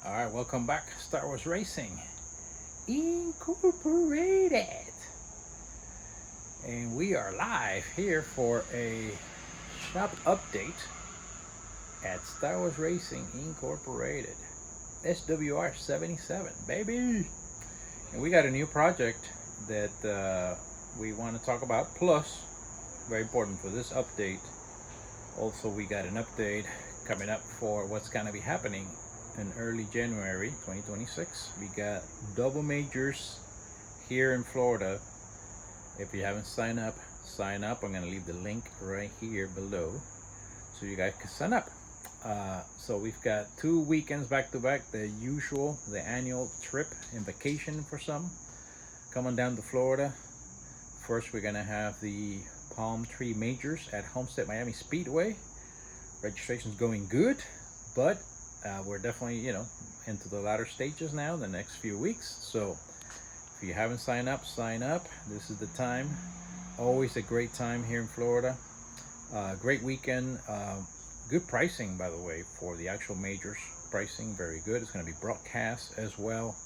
All right, welcome back, Star Wars Racing Incorporated. And we are live here for a shop update at Star Wars Racing Incorporated. SWR77, baby. And we got a new project that we want to talk about. Plus, very important for this update, also we got an update coming up for what's going to be happening in early January 2026. We got double majors here in Florida. If you haven't signed up, sign up. I'm going to leave the link right here below so you guys can sign up. So we've got 2 weekends back to back, the annual trip and vacation for some coming down to Florida. First, we're going to have the Palm Tree Majors at Homestead Miami Speedway. Registration's going good, but we're definitely, into the latter stages now, the next few weeks. So if you haven't signed up, sign up. This is the time. Always a great time here in Florida. Great weekend. Good pricing, by the way, for the actual majors. Pricing very good. It's going to be broadcast as well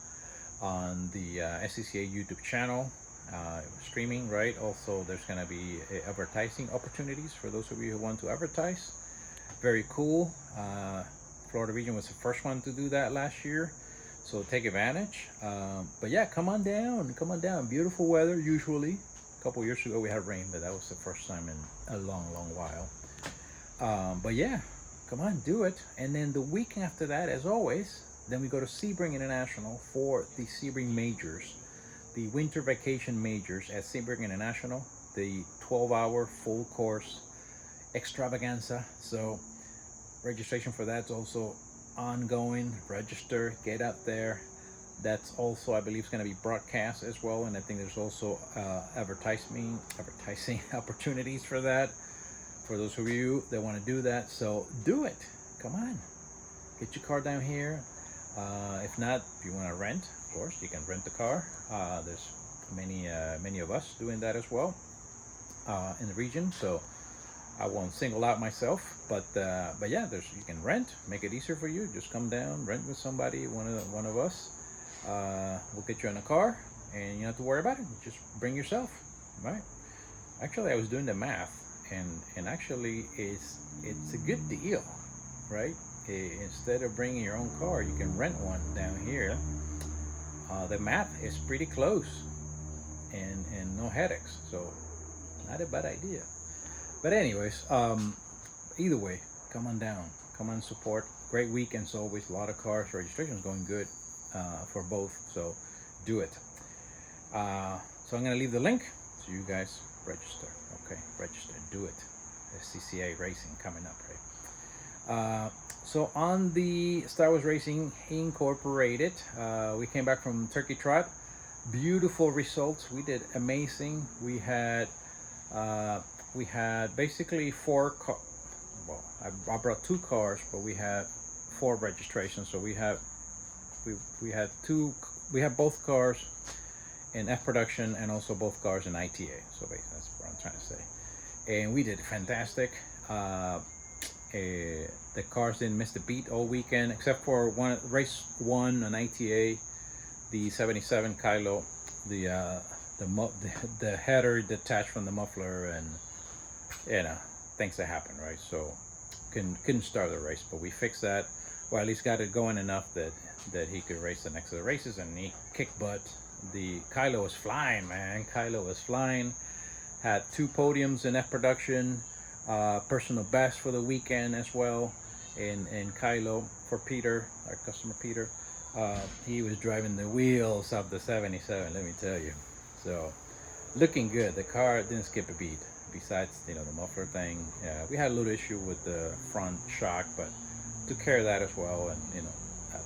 on the SCCA YouTube channel. Streaming, right? Also, there's going to be advertising opportunities for those of you who want to advertise. Very cool. Florida region was the first one to do that last year, so take advantage. But yeah, come on down. Beautiful weather usually. A couple years ago we had rain, but that was the first time in a long while. But yeah, come on, do it. And then the week after that, as always, then we go to Sebring International for the Sebring Majors, the winter vacation majors at Sebring International, the 12-hour full course extravaganza. So registration for that's also ongoing. Register, get out there. That's also, I believe, is going to be broadcast as well, and I think there's also advertising opportunities for that for those of you that want to do that. So do it. Come on, get your car down here. If not, if you want to rent, of course you can rent the car. There's many of us doing that as well in the region, so I won't single out myself, but yeah, you can rent, make it easier for you. Just come down, rent with somebody, one of us. We'll get you in a car, and you don't have to worry about it. Just bring yourself, right? Actually, I was doing the math, and actually, it's a good deal, right? Instead of bringing your own car, you can rent one down here. The math is pretty close, and no headaches, so not a bad idea. But anyways, either way, come on down, come on support. Great weekends always, a lot of cars. Registration is going good for both, so do it. So I'm gonna leave the link so you guys register. Okay, register, do it. SCCA Racing coming up, right? So on the Star Wars Racing Incorporated, we came back from Turkey Trot. Beautiful results. We did amazing. We had basically 4 cars. Well, I brought 2 cars, but we had 4 registrations. So we had both cars in F production and also both cars in ITA. So basically that's what I'm trying to say. And we did fantastic. The cars didn't miss the beat all weekend, except for race 1 on ITA, the 77 Kylo, the header detached from the muffler, and things that happen, right? So couldn't start the race, but we fixed that. Well, at least got it going enough that he could race the next of the races, and he kicked butt. The Kylo was flying, man. Kylo was flying. Had 2 podiums in F production, personal best for the weekend as well. And Kylo, for Peter, our customer Peter, he was driving the wheels of the 77, let me tell you. So looking good. The car didn't skip a beat. Besides, the muffler thing, we had a little issue with the front shock, but took care of that as well. And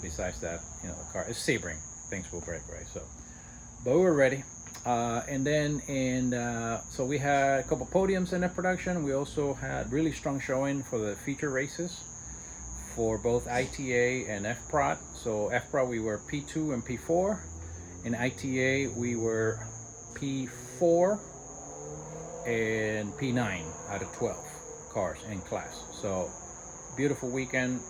besides that, the car is Sebring, things will break, right? So, but we were ready. So we had a couple podiums in the production. We also had really strong showing for the feature races for both ITA and F-Prod. So F-Prod we were P2 and P4. In ITA we were P4 and P9 out of 12 cars in class. So beautiful weekend.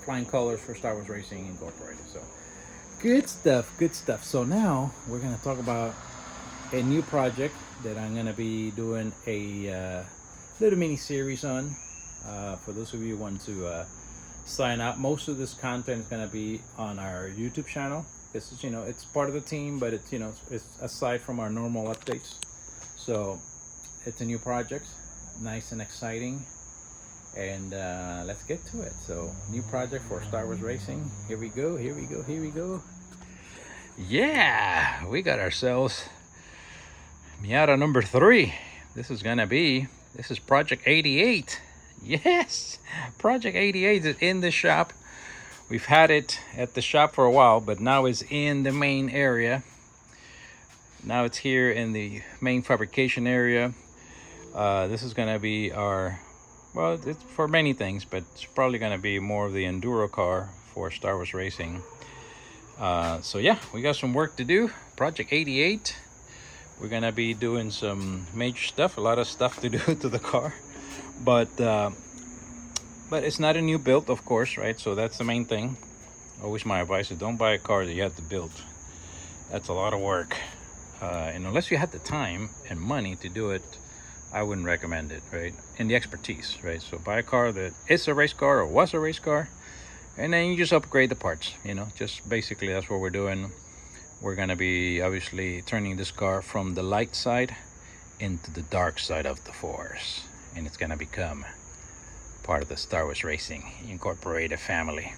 flying colors for Star Wars Racing Incorporated. So good stuff, good stuff. So now we're gonna talk about a new project that I'm gonna be doing a little mini series on. For those of you who want to sign up, most of this content is gonna be on our YouTube channel. This is, it's part of the team, but it's, it's aside from our normal updates. So it's a new project, nice and exciting, and let's get to it. So new project for Star Wars Racing. Here we go, here we go, here we go. Yeah, we got ourselves Miata number 3. This is Project 88. Yes, Project 88 is in the shop. We've had it at the shop for a while, but now it's in the main area. Now it's here in the main fabrication area. This is gonna be our, well, it's for many things, but it's probably gonna be more of the enduro car for Star Wars Racing. So yeah, we got some work to do. Project 88. We're gonna be doing some major stuff, a lot of stuff to do to the car, but it's not a new build, of course, right? So that's the main thing. Always my advice is don't buy a car that you have to build. That's a lot of work, and unless you had the time and money to do it, I wouldn't recommend it, right? And the expertise, right? So buy a car that is a race car or was a race car, and then you just upgrade the parts. Just basically that's what we're doing. We're gonna be obviously turning this car from the light side into the dark side of the Force, and it's gonna become part of the Star Wars Racing Incorporated family.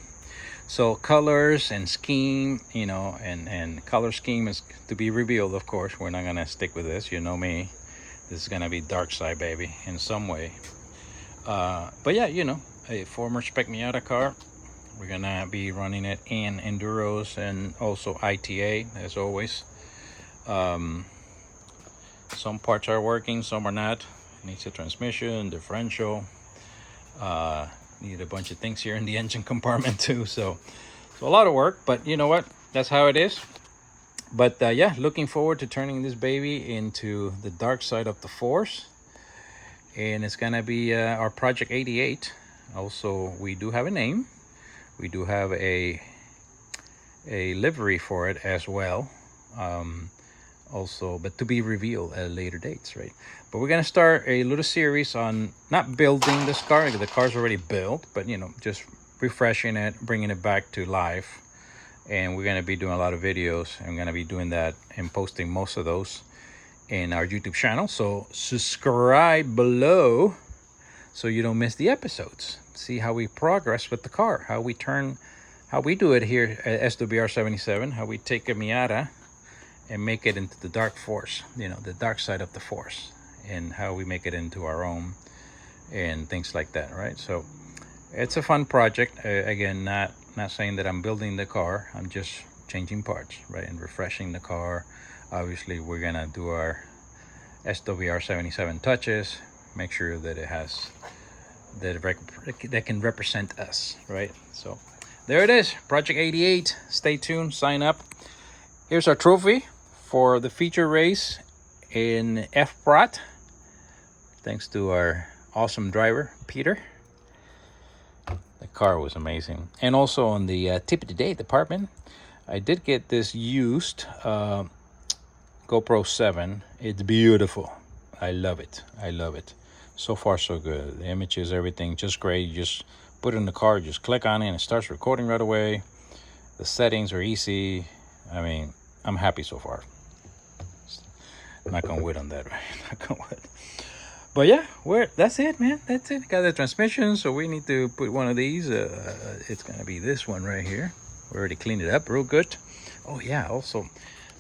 So colors and scheme, and color scheme is to be revealed, of course. We're not gonna stick with this, me. This is gonna be dark side, baby, in some way. But yeah, a former spec Miata car. We're gonna be running it in enduros and also ITA, as always. Some parts are working, some are not. Needs a transmission, differential. Need a bunch of things here in the engine compartment too. So a lot of work, but you know what? That's how it is. But yeah, looking forward to turning this baby into the dark side of the Force. And it's gonna be our Project 88. Also, we do have a name. We do have a livery for it as well. Also, but to be revealed at later dates, right? But we're gonna start a little series on not building this car. The car's already built, but just refreshing it, bringing it back to life. And we're gonna be doing a lot of videos. I'm gonna be doing that and posting most of those in our YouTube channel. So subscribe below so you don't miss the episodes. See how we progress with the car, how we do it here at SWR77, how we take a Miata and make it into the dark Force, the dark side of the Force, and how we make it into our own and things like that, right? So it's a fun project. Again, not saying that I'm building the car. I'm just changing parts, right, and refreshing the car. Obviously, we're gonna do our SWR77 touches, make sure that it has that can represent us, right? So there it is, Project 88. Stay tuned, sign up. Here's our trophy for the feature race in FPROT, thanks to our awesome driver Peter. The car was amazing. And also on the tip of the day department, I did get this used GoPro 7. It's beautiful. I love it. So far so good. The images, everything just great. You just put it in the car, just click on it and it starts recording right away. The settings are easy. I mean, I'm happy so far. Knock on wood on that, right? Knock on wood. But yeah, that's it, man. That's it. Got the transmission, so we need to put one of these. It's gonna be this one right here. We already cleaned it up real good. Oh yeah, also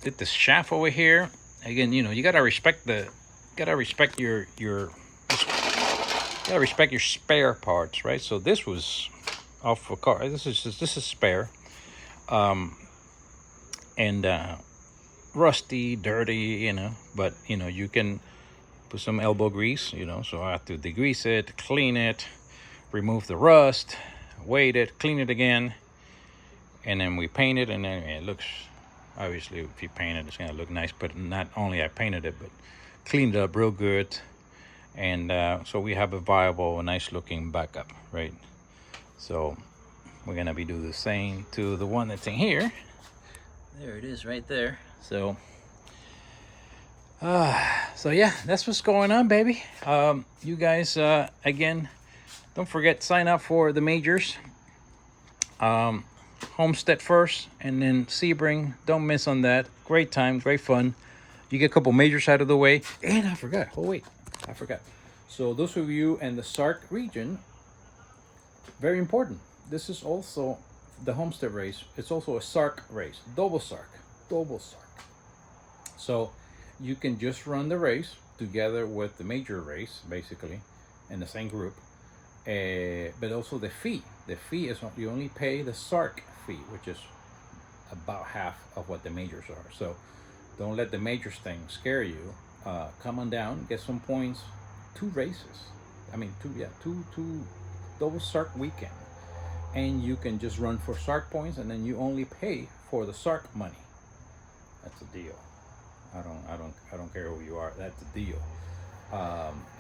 did the shaft over here. Again, you gotta respect your spare parts, right? So this was off a car. This is spare, and rusty, dirty, But you can put some elbow grease, So I have to degrease it, clean it, remove the rust, weight it, clean it again, and then we paint it, and then it looks. Obviously, if you paint it, it's gonna look nice. But not only I painted it, but cleaned it up real good. And so we have a viable, nice looking backup, right? So we're gonna be doing the same to the one that's in here. There it is right there. So so yeah, that's what's going on, baby. You guys, again, don't forget, sign up for the majors. Homestead first, and then Sebring. Don't miss on that. Great time, great fun. You get a couple majors out of the way. And I forgot. Oh wait, I forgot. So those of you in the Sark region, very important. This is also the Homestead race. It's also a Sark race, double Sark. So you can just run the race together with the major race, basically, in the same group. But also the fee. The fee is, you only pay the Sark fee, which is about half of what the majors are. So don't let the majors thing scare you. Come on down, get some points. 2 races. I mean, two double Sark weekend. And you can just run for Sark points, and then you only pay for the Sark money. That's a deal. I don't care who you are. That's a deal.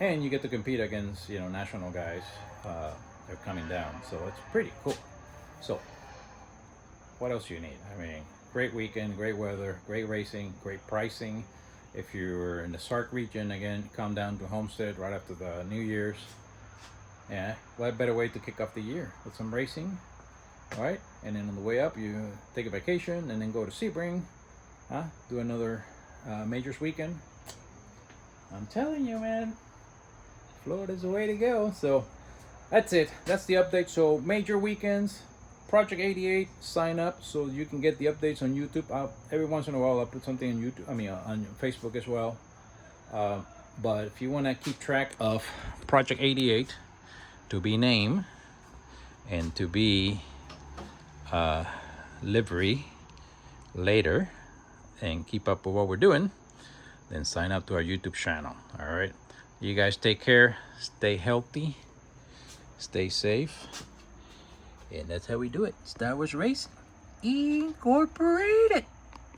And you get to compete against, you know, national guys. They're coming down, so it's pretty cool. So what else you need? I mean, great weekend, great weather, great racing, great pricing. If you're in the Sark region, again, come down to Homestead right after the New Year's. Yeah, what better way to kick off the year with some racing, all right? And then on the way up, you take a vacation and then go to Sebring, do another majors weekend. I'm telling you, man, Florida's the way to go. So that's it. That's the update. So major weekends, Project 88, sign up so you can get the updates on YouTube. Every once in a while I'll put something on YouTube, on Facebook as well. But if you want to keep track of Project 88 to be named and to be livery later and keep up with what we're doing, then sign up to our YouTube channel. All right, you guys take care, stay healthy, stay safe, and that's how we do it. Star Wars Racing Incorporated.